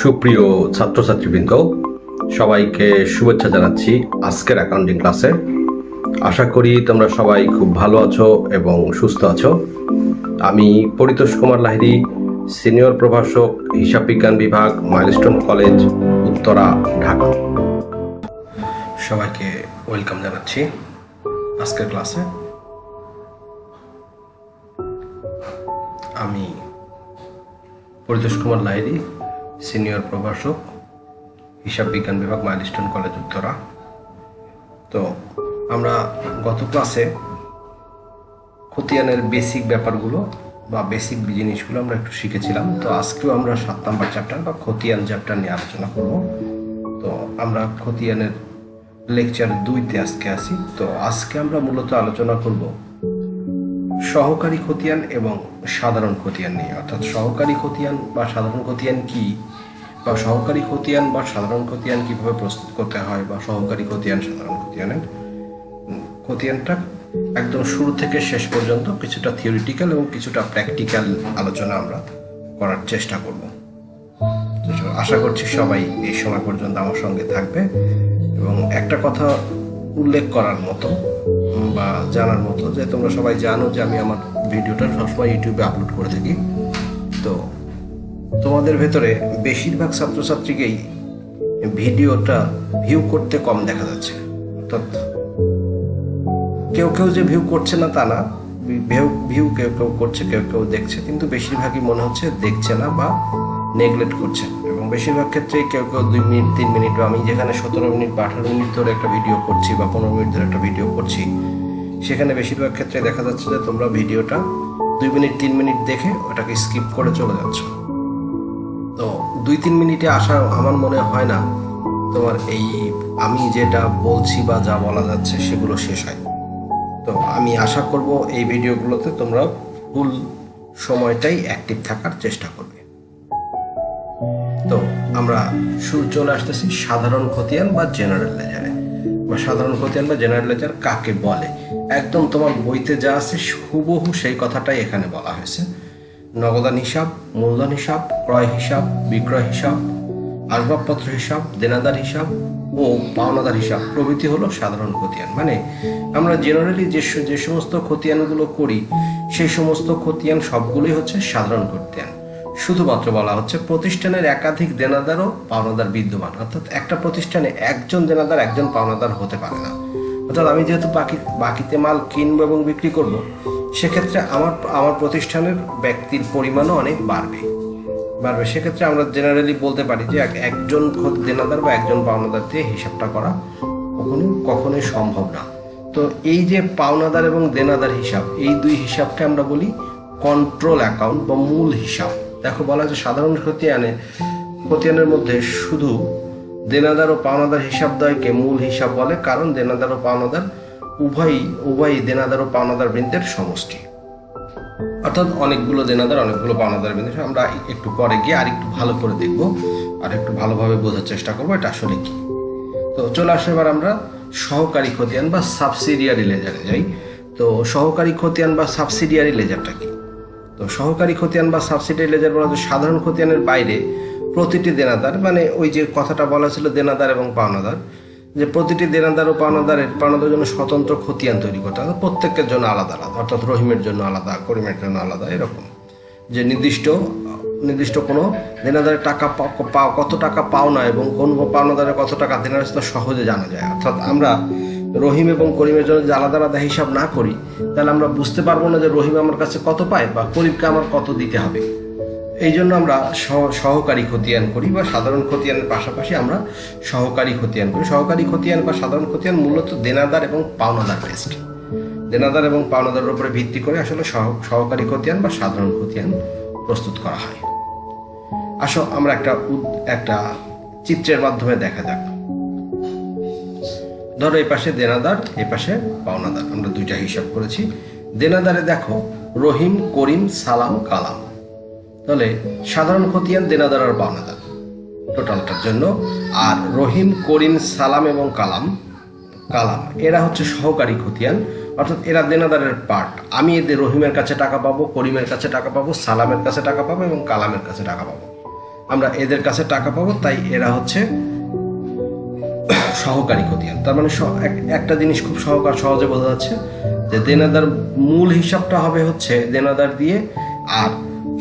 সুপ্রিয় ছাত্রছাত্রীবৃন্দ, সবাইকে শুভেচ্ছা জানাচ্ছি আজকের অ্যাকাউন্টিং ক্লাসে। আশা করি তোমরা সবাই খুব ভালো আছো এবং সুস্থ আছো। আমি পরিতোষ কুমার লাহিড়ী, সিনিয়র প্রভাষক, হিসাব বিজ্ঞান বিভাগ, মাইলস্টোন কলেজ, উত্তরা, ঢাকা। সবাইকে ওয়েলকাম জানাচ্ছি আজকের ক্লাসে। আমি পরিতোষ কুমার লাহিড়ী, সিনিয়র প্রভাষক, হিসাব বিজ্ঞান বিভাগ, মাইলস্টোন কলেজ, উত্তরা। তো আমরা গত ক্লাসে খতিয়ানের বেসিক ব্যাপারগুলো বা বেসিক জিনিসগুলো আমরা একটু শিখেছিলাম। তো আজকেও আমরা 7 নম্বর চ্যাপ্টার বা খতিয়ান চ্যাপ্টার নিয়ে আলোচনা করব। তো আমরা খতিয়ানের লেকচার 2-তে আজকে আসি। তো আজকে আমরা মূলত আলোচনা করব সহকারী খতিয়ান এবং সাধারণ খতিয়ান নিয়ে, অর্থাৎ সহকারী খতিয়ান বা সাধারণ খতিয়ান কি, বা সহকারী খতিয়ান বা সাধারণ খতিয়ান কিভাবে প্রস্তুত করতে হয়, বা সহকারী খতিয়ান সাধারণ খতিয়ানটা একদম শুরু থেকে শেষ পর্যন্ত কিছুটা থিওরিটিক্যাল এবং কিছুটা প্র্যাকটিক্যাল আলোচনা আমরা করার চেষ্টা করব। আশা করছি সবাই এই সময় পর্যন্ত আমার সঙ্গে থাকবে। এবং একটা কথা উল্লেখ করার মতো বা জানার মতো, যে তোমরা সবাই জানো যে আমি আমার ভিডিওটা সবসময় ইউটিউবে আপলোড করে থাকি। তো তোমাদের ভেতরে বেশিরভাগ ছাত্রছাত্রীকেই ভিডিওটা ভিউ করতে কম দেখা যাচ্ছে। অর্থাৎ কেউ কেউ যে ভিউ করছে না তা না, ভিউ কেউ কেউ করছে, কেউ কেউ দেখছে, কিন্তু বেশিরভাগই মনে হচ্ছে দেখছে না বা নেগলেক্ট করছে। এবং বেশিরভাগ ক্ষেত্রেই কেউ কেউ 2 মিনিট 3 মিনিট, আমি যেখানে 17 মিনিট বা 18 মিনিট ধরে একটা ভিডিও করছি বা 15 মিনিট ধরে একটা ভিডিও করছি, সেখানে বেশিরভাগ ক্ষেত্রে দেখা যাচ্ছে যে তোমরা ভিডিওটা 2 মিনিট 3 মিনিট দেখে ওটাকে স্কিপ করে চলে যাচ্ছ। তো 2-3 মিনিটে আসা আমার মনে হয় না তোমার এই আমি যেটা বলছি বা যা বলা যাচ্ছে সেগুলো শেষ হয়। তো আমি আশা করব এই ভিডিওগুলোতে তোমরা ফুল সময়টাই অ্যাক্টিভ থাকার চেষ্টা করবে। তো আমরা চলে আসতেছি সাধারণ খতিয়ান বা জেনারেল লেজারে। বা সাধারণ খতিয়ান বা জেনারেল লেজার কাকে বলে, একদম তোমার বইতে যা আছে হুবহু সেই কথাটাই এখানে বলা হয়েছে। নগদান হিসাব, মূলধন হিসাব, ক্রয় হিসাব, বিক্রয় হিসাব, আসবাবপত্র হিসাব, দেনাদার হিসাব ও পাওনাদার হিসাব প্রভৃতি হলো সাধারণ খতিয়ান। মানে আমরা জেনারেলি যে সমস্ত খতিয়ানগুলো করি সেই সমস্ত খতিয়ান সবগুলোই হচ্ছে সাধারণ খতিয়ান। শুধুমাত্র বলা হচ্ছে প্রতিষ্ঠানের একাধিক দেনাদার ও পাওনাদার বিদ্যমান, অর্থাৎ একটা প্রতিষ্ঠানে একজন দেনাদার একজন পাওনাদার হতে পারে না। অর্থাৎ আমি যেহেতু বাকিতে মাল কিনবো এবং বিক্রি করব, সেক্ষেত্রে আমার প্রতিষ্ঠানের ব্যক্তির পরিমাণও অনেক বাড়বে। সেক্ষেত্রে আমরা জেনারেলি বলতে পারি যে একজন দেনাদার বা একজন পাওনাদার দিয়ে হিসাবটা করা কখনোই সম্ভব না। তো এই যে পাওনাদার এবং দেনাদার হিসাব, এই দুই হিসাবকে আমরা বলি কন্ট্রোল অ্যাকাউন্ট বা মূল হিসাব। দেখো বলা হচ্ছে সাধারণ খতিয়ানের মধ্যে শুধু দেনাদার ও পাওনাদার হিসাবদ্বয়কে মূল হিসাব বলে, কারণ দেনাদার ও পাওনাদার উভয়ই দেনাদার ও পাওনাদার বৃন্দের সমষ্টি। অর্থাৎ অনেকগুলো দেনাদার অনেকগুলো পাওনাদার বৃন্দ। আমরা একটু পরে গিয়ে আর একটু ভালো করে দেখবো, আর একটু ভালোভাবে বোঝার চেষ্টা করবো এটা আসলে কি। তো চলে আসে এবার আমরা সহকারী খতিয়ান বা সাবসিডিয়ারি লেজারে যাই। তো সহকারী খতিয়ান বা সাবসিডিয়ারি লেজারটা কি? তো সহকারী খতিয়ান বা সাবসিডিয়ারি লেজার বলা হচ্ছে সাধারণ খতিয়ানের বাইরে প্রতিটি দেনাদার, মানে ওই যে কথাটা বলা ছিল দেনাদার এবং পাওনাদার, যে প্রতিটি দেনাদার ও পাওনাদার জন্য স্বতন্ত্র খতিয়ান তৈরি করতে হবে, প্রত্যেকের জন্য আলাদা আলাদা, অর্থাৎ রহিমের জন্য আলাদা, করিমের জন্য আলাদা, এরকম যে নির্দিষ্ট কোনো দেনাদারের টাকা কত টাকা পাওনা এবং কোন পাওনাদারের কত টাকা দেনার সেটা সহজে জানা যায়। অর্থাৎ আমরা রহিম এবং করিমের জন্য যে আলাদা আলাদা হিসাব না করি, তাহলে আমরা বুঝতে পারবো না যে রহিম আমার কাছে কত পায় বা করিমকে আমার কত দিতে হবে। এই জন্য আমরা সহকারী খতিয়ান করি, বা সাধারণ খতিয়ানের পাশাপাশি আমরা সহকারী খতিয়ান করি। সহকারী খতিয়ান বা সাধারণ খতিয়ান মূলত দেনাদার এবং পাওনাদার বেসড। দেনাদার এবং পাওনাদারের উপরে ভিত্তি করে আসলে সহকারী খতিয়ান বা সাধারণ খতিয়ান প্রস্তুত করা হয়। আসো আমরা একটা চিত্রের মাধ্যমে দেখা যাক। ধরো এই পাশে দেনাদার, এই পাশে পাওনাদার, আমরা দুইটা হিসাব করেছি। দেনাদারে দেখো রহিম, করিম, সালাম, কালাম। তাহলে সাধারণ খতিয়ান দেনাদার আর পাওনাদার টোটালটার জন্য, আর রহিম, করিম, সালাম এবং কালাম এরা হচ্ছে সহকারী খতিয়ান, অর্থাৎ এরা দেনাদারের পার্ট। আমি এদের রহিমের কাছে টাকা পাবো, করিমের কাছে টাকা পাবো, সালামের কাছে টাকা পাবো এবং কালামের কাছে টাকা পাবো। আমরা এদের কাছে টাকা পাবো, তাই এরা হচ্ছে সহকারী খতিয়ান। তার মানে একটা জিনিস খুব সহজে বোঝা যাচ্ছে যে দেনাদার মূল হিসাবটা হবে হচ্ছে দেনাদার দিয়ে, আর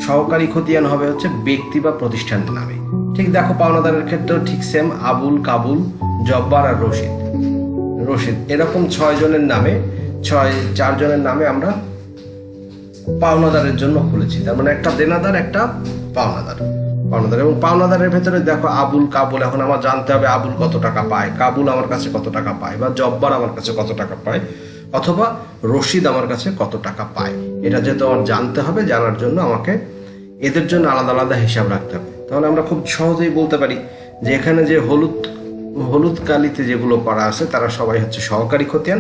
সহকারী খতিয়ান হবে হচ্ছে ব্যক্তি বা প্রতিষ্ঠানের নামে। ঠিক দেখো পাওনাদারের ক্ষেত্রেও ঠিক সেম, আবুল, কাবুল, জব্বার আর রশিদ এরকম 6 জনের নামে 4 জনের নামে আমরা পাওনাদারের জন্য খুলেছি। তার মানে একটা দেনাদার, একটা পাওনাদার এবং পাওনাদারের ভেতরে দেখো আবুল, কাবুল। এখন আমার জানতে হবে আবুল কত টাকা পায়, কাবুল আমার কাছে কত টাকা পায়, বা জব্বার আমার কাছে কত টাকা পায়, অথবা রশিদ আমার কাছে কত টাকা পায়। এটা যেহেতু আমার জানতে হবে, জানার জন্য আমাকে এদের জন্য আলাদা আলাদা হিসাব রাখতে হবে। তাহলে আমরা খুব সহজেই বলতে পারি যে এখানে যে হলুদ কালিতে যেগুলো করা আছে তারা সবাই হচ্ছে সহকারী খতিয়ান,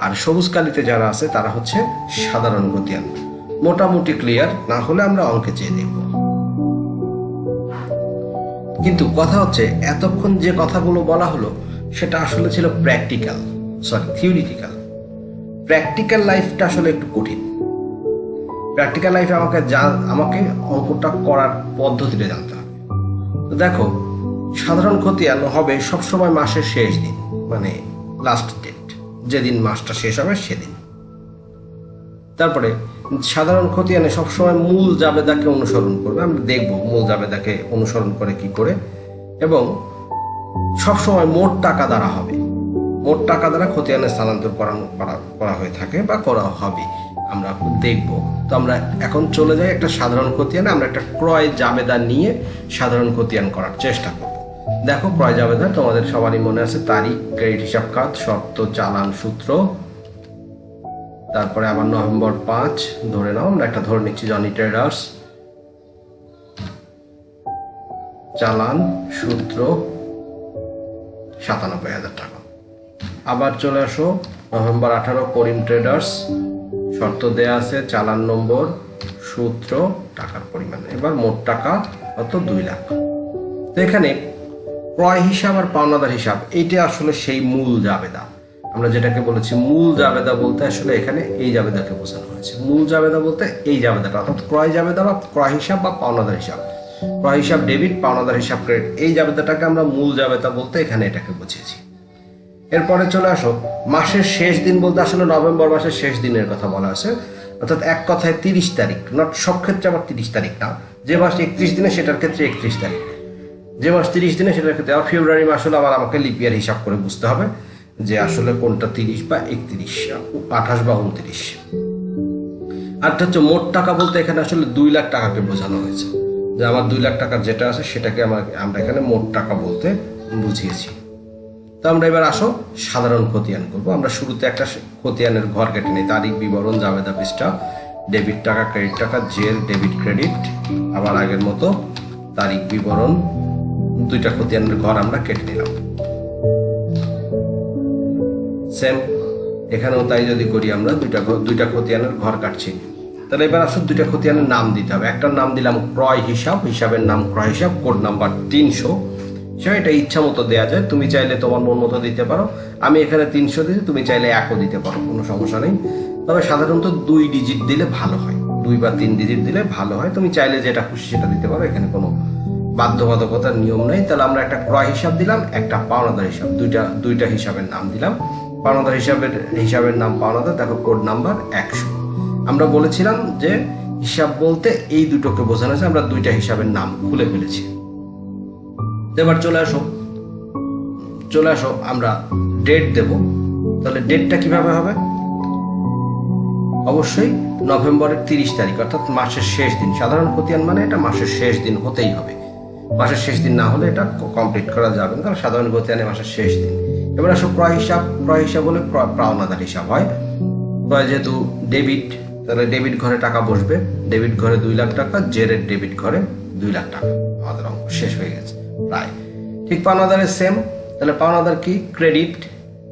আর সবুজ কালিতে যারা আছে তারা হচ্ছে সাধারণ খতিয়ান। মোটামুটি ক্লিয়ার, না হলে আমরা অঙ্কে চেয়ে দেখব। কিন্তু কথা হচ্ছে এতক্ষণ যে কথাগুলো বলা হলো সেটা আসলে ছিল থিওরিটিক্যাল। প্র্যাকটিক্যাল লাইফটা আসলে একটু কঠিন। প্র্যাকটিক্যাল লাইফে আমাকে অঙ্কটা করার পদ্ধতিটা জানতে হবে। তো দেখো, সাধারণ খতিয়ান হবে সবসময় মাসের শেষ দিন, মানে লাস্ট ডেট, যেদিন মাসটা শেষ হবে সেদিন। তারপরে সাধারণ খতিয়ানে সবসময় মূল জাবেদাকে অনুসরণ করবে। আমরা দেখব মূল জাবেদাকে অনুসরণ করে কি করে, এবং সবসময় মোট টাকা দ্বারা হবে। মোট টাকা দ্বারা খতিয়ানে স্থানান্তর করা হয়ে থাকে বা করা হবে, আমরা দেখব। তো আমরা এখন চলে যাই একটা সাধারণ খতিয়ানে। আমরা একটা ক্রয় জাবেদা নিয়ে সাধারণ খতিয়ান করার চেষ্টা করব। দেখো, ক্রয় জাবেদা তোমাদের সবারই মনে আছে, তারিখ, ক্রেডিট হিসাব খাত, শর্ত, চালান, সূত্র। তারপরে আবার নভেম্বর 5 ধরে নাও, আমরা একটা ধরে নিচ্ছি জনি ট্রেডার্স, চালান, সূত্র 97,000 টাকা। আবার চলে আসো নভেম্বর 18 করিম ট্রেডার্স, শর্ত দেয়া আছে, চালান নম্বর, সূত্র, টাকার পরিমাণ। এবার মোট টাকা কত? 2 লাখ। তো এখানে ক্রয় হিসাব আর পাওনাদার হিসাব, এইটা আসলে সেই মূল জাবেদা। আমরা যেটাকে বলেছি মূল জাবেদা বলতে আসলে এখানে এই জাবেদাকে বোঝানো হয়েছে। মূল জাবেদা বলতে এই জাবেদাটা, অর্থাৎ ক্রয় জাবেদা বা ক্রয় হিসাব বা পাওনাদার হিসাব। ক্রয় হিসাব ডেবিট, পাওনাদার হিসাব ক্রেডিট, এই জাবেদাটাকে আমরা মূল জাবেদা বলতে এখানে এটাকে বুঝিয়েছি। এরপরে চলে আসো মাসের শেষ দিন বলতে আসলে নভেম্বর মাসের শেষ দিনের কথা বলা হয়েছে, অর্থাৎ এক কথায় 30 তারিখ। নট সব ক্ষেত্রে আবার 30 তারিখ না, যে মাস 31 দিনে সেটার ক্ষেত্রে 31 তারিখ, যে মাস 30 দিনে সেটার ক্ষেত্রে। আর ফেব্রুয়ারি মাস হলে আবার আমাকে লিপ ইয়ার হিসাব করে বুঝতে হবে যে আসলে কোনটা 30 বা 31, 28 বা 29। আর হচ্ছে মোট টাকা বলতে এখানে আসলে 2 লাখ টাকাকে বোঝানো হয়েছে, যে আমার 2 লাখ টাকার যেটা আছে সেটাকে আমরা এখানে মোট টাকা বলতে বুঝিয়েছি। তো আমরা এবার আসো সাধারণ খতিয়ান করবো। আমরা শুরুতে একটা খতিয়ানের ঘর কেটে নিই, তারিখ, বিবরণ, জাবেদা পৃষ্ঠা, ডেবিট টাকা, ক্রেডিট টাকা, জের, ডেবিট, ক্রেডিট। আবার আগের মতো তারিখ, বিবরণ, 2টা খতিয়ানের ঘর আমরা কেটে নিলাম। সেম এখানেও তাই যদি করি, আমরা দুইটা খতিয়ানের ঘর কাটছি। তাহলে এবার আসো 2টা খতিয়ানের নাম দিতে হবে। একটার নাম দিলাম ক্রয় হিসাব, হিসাবের নাম ক্রয় হিসাব, কোড নাম্বার 300। এটা ইচ্ছা মতো দেওয়া যায়, তুমি চাইলে তোমার মন মতো দিতে পারো। আমি এখানে 300 দিচ্ছি, তুমি চাইলে 1ও দিতে পারো, কোনো সমস্যা নেই। তবে সাধারণত 2 ডিজিট দিলে ভালো হয়, 2 বা 3 ডিজিট দিলে ভালো হয়। তুমি চাইলে যেটা খুশি সেটা দিতে পারো, এখানে কোনো বাধ্যবাধকতার নিয়ম নেই। তাহলে আমরা একটা ক্রয় হিসাব দিলাম, একটা পাওনাদার হিসাব, দুইটা হিসাবের নাম দিলাম। পাওনাদার হিসাবের নাম পাওনাদার, দেখো কোড নাম্বার 100। আমরা বলেছিলাম যে হিসাব বলতে এই দুটোকে বোঝানো হয়েছে, আমরা 2টা হিসাবের নাম খুলে ফেলেছি। এবার চলে আসো আমরা ডেট দেব। তাহলে ডেটটা কিভাবে হবে? অবশ্যই নভেম্বরের 30 তারিখ, অর্থাৎ মাসের শেষ দিন। সাধারণ খতিয়ান মানে এটা মাসের শেষ দিন হতেই হবে, মাসের শেষ দিন না হলে এটা কমপ্লিট করা যাবে না, কারণ সাধারণ খতিয়ানে মাসের শেষ দিন। এবার আসো ক্রয় হিসাব হলে পাওনাদার হিসাব হয়। ক্রয় যেহেতু ডেবিট, তাহলে ডেবিট ঘরে টাকা বসবে, ডেবিট ঘরে 2 লাখ টাকা, জেরের ডেবিট ঘরে 2 লাখ টাকা। আমাদের অঙ্ক শেষ হয়ে গেছে প্রায়। ঠিক পাওনাদারের সেম, তাহলে পাওনাদার কি? ক্রেডিট,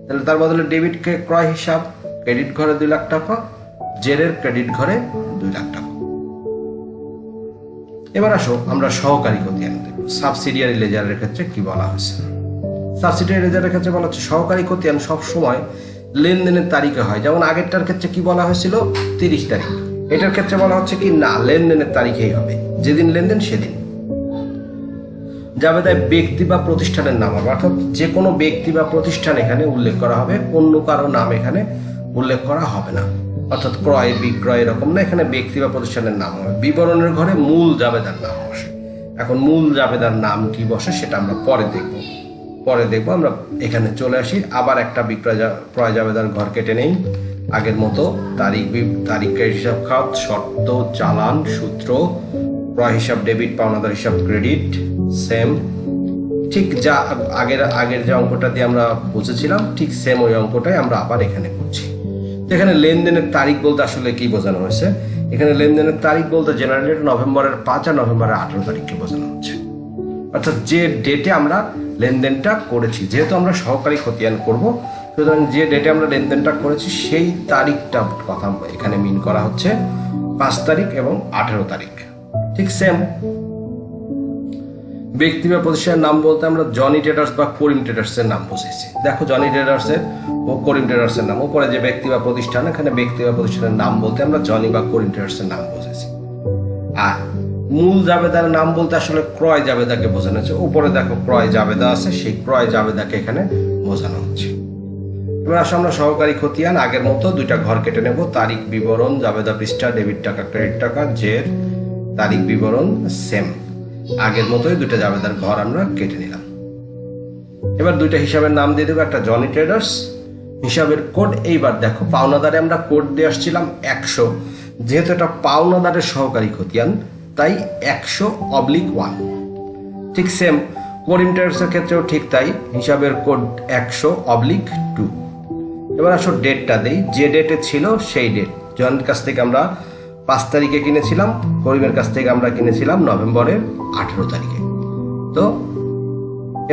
তাহলে তার বদলে ডেবিটকে ক্রয় হিসাব, ক্রেডিট ঘরে 2 লাখ টাকা, জেরের ক্রেডিট ঘরে 2 লাখ টাকা। এবার আসো আমরা সহকারী খতিয়ান দেব। সাবসিডিয়ারি লেজারের ক্ষেত্রে কি বলা হয়েছে? সাবসিডিয়ারি লেজারের ক্ষেত্রে বলা হচ্ছে সহকারী খতিয়ান সবসময় লেনদেনের তারিখে হয়। যেমন আগেরটার ক্ষেত্রে কি বলা হয়েছিল? 30 তারিখ। এটার ক্ষেত্রে বলা হচ্ছে কি না, লেনদেনের তারিখেই হবে, যেদিন লেনদেন সেদিন। জাবেদায় ব্যক্তি বা প্রতিষ্ঠানের নাম হবে, অর্থাৎ যে কোনো ব্যক্তি বা প্রতিষ্ঠান এখানে উল্লেখ করা হবে, অন্য কারো নাম এখানে উল্লেখ করা হবে না। অর্থাৎ ক্রয় বিক্রয় এরকম না, এখানে ব্যক্তি বা প্রতিষ্ঠানের নাম হবে। বিবরণের ঘরে মূল জাবেদার নাম বসে। এখন মূল জাবেদার নাম কি বসে সেটা আমরা পরে দেখব। আমরা এখানে চলে আসি, আবার একটা ক্রয় জাবেদার ঘর কেটে নেই আগের মতো। তারিখের হিসাব খাত, শর্ত, চালান, সূত্র, ক্রয় হিসাব ডেবিট, পাওনাদার হিসাব ক্রেডিট, সেম। ঠিক যা আগের যে অঙ্কটা দিয়ে আমরা বুঝেছিলাম, ঠিক সেম ওই অঙ্কটাই আমরা আবার এখানে করছি। এখানে লেনদেনের তারিখ বলতে আসলে কি বোঝানো হয়েছে? এখানে লেনদেনের তারিখ বলতে জেনারেলি নভেম্বরের 5 আর নভেম্বরের 18 তারিখকে বোঝানো হচ্ছে। অর্থাৎ যে ডেটে আমরা লেনদেনটা করেছি, যেহেতু আমরা সহকারী খতিয়ান করব, সুতরাং যে ডেটে আমরা লেনদেনটা করেছি সেই তারিখটা কথা এখানে মিন করা হচ্ছে, 5 তারিখ এবং 18 তারিখ। ঠিক সেম। ব্যক্তি বা প্রতিষ্ঠানের নাম বলতে আমরা জনি ট্রেডার্স বা করিম ট্রেডার্স এর নাম বুঝেছি। দেখো, জনি ট্রেডার্স এর ও করিম ট্রেডার্স এর নাম, উপরে যে ব্যক্তি বা প্রতিষ্ঠান, এখানে ব্যক্তি বা প্রতিষ্ঠানের নাম বলতে আমরা জনি বা করিম ট্রেডার্স এর নাম বুঝেছি। আর মূল জাবেদার নাম বলতে আসলে ক্রয় জাবেদাকে বোঝানো হচ্ছে। উপরে দেখো ক্রয় জাবেদা আছে, সেই ক্রয় জাবেদাকে এখানে বোঝানো হচ্ছে। এবার আসলে আমরা সহকারী খতিয়ান আগের মতো দুইটা ঘর কেটে নেব। তারিখ বিবরণ, জাবেদা পৃষ্ঠা, ডেবিট টাকা, ক্রেডিট টাকা, জের, তারিখ বিবরণ সেম। আগের মতোই দুইটা জাবেদার ঘর আমরা কেটে নিলাম। এবার দুইটা হিসাবের নাম দিয়ে দেবো, একটা জনি ট্রেডার্স, হিসাবের কোড। এইবার দেখো, পাওনাদারে আমরা কোড দিয়ে আসছিলাম 100, যেহেতু এটা পাওনাদারের সহকারী খতিয়ান তাই 100/1। ঠিক সেম করিম ট্রেডার্সের ক্ষেত্রেও ঠিক তাই, হিসাবের কোড 100/2। এবার আসো ডেটটা দেই, যে ডেটে ছিল সেই ডেট। জনের কাছ থেকে আমরা 5 তারিখে কিনেছিলাম, করিমের কাছ থেকে আমরা কিনেছিলাম নভেম্বরের 18 তারিখে। তো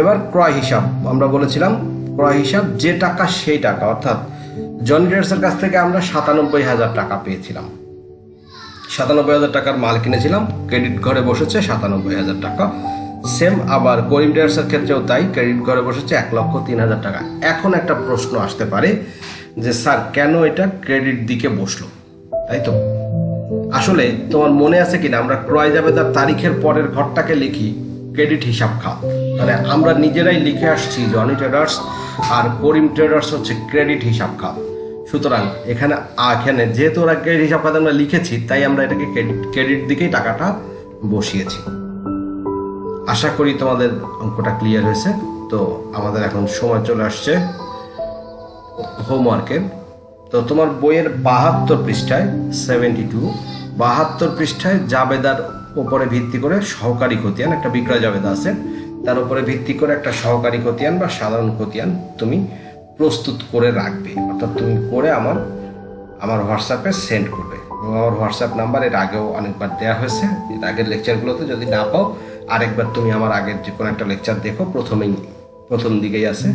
এবার ক্রয় হিসাব আমরা বলেছিলাম, ক্রয় হিসাব যে টাকা সেই টাকা, অর্থাৎ জনি ট্রেডার্সের কাছ থেকে আমরা 97,000 টাকা পেয়েছিলাম। 97,000 টাকার মাল কিনেছিলাম, ক্রেডিট ঘরে বসেছে 97,000 টাকা। সেম আবার করিম ট্রেডার্সের ক্ষেত্রেও তাই, ক্রেডিট ঘরে বসেছে 1,03,000 টাকা। এখন একটা প্রশ্ন আসতে পারে যে স্যার, কেন এটা ক্রেডিট দিকে বসলো? তাই তো, আসলে তোমার মনে আছে কিনা, আমরা ক্রয় জাবেদার তারিখের পরের ঘরটাকে লিখি ক্রেডিট হিসাব খাত। মানে আমরা নিজেরাই লিখে আসছি জনি ট্রেডার্স আর করিম ট্রেডার্স হচ্ছে ক্রেডিট হিসাব খাত। সুতরাং এখানে যেহেতু ওরা ক্রেডিট হিসাব খাত আমরা লিখেছি, তাই আমরা এটাকে ক্রেডিট দিকেই টাকাটা বসিয়েছি। আশা করি তোমাদের অঙ্কটা ক্লিয়ার হয়েছে। তো আমাদের এখন সময় চলে আসছে হোমওয়ার্কের। তো তোমার বইয়ের 72 পৃষ্ঠায় 72 পৃষ্ঠায় জাবেদার উপরে ভিত্তি করে সহকারী খতিয়ান, একটা বিক্রয় জাবেদা আছে, তার উপরে ভিত্তি করে একটা সহকারী খতিয়ান বা সাধারণ খতিয়ান তুমি প্রস্তুত করে রাখবে। অর্থাৎ তুমি করে আমার হোয়াটসঅ্যাপে সেন্ড করবে। আমার হোয়াটসঅ্যাপ নাম্বার এর আগেও অনেকবার দেওয়া হয়েছে, এর আগের লেকচারগুলোতে। যদি না পাও, আরেকবার তুমি আমার আগের যে কোনো একটা লেকচার দেখো, প্রথম দিকেই আছে।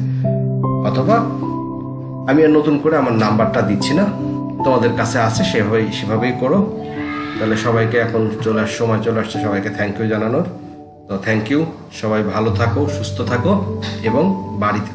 অথবা আমি আর নতুন করে আমার নাম্বারটা দিচ্ছি না, তোমাদের কাছে আছে, সেভাবেই করো। তাহলে সবাইকে এখন সময় চলে আসছে সবাইকে থ্যাংক ইউ জানানোর। তো থ্যাংক ইউ, সবাই ভালো থাকো, সুস্থ থাকো এবং বাড়িতে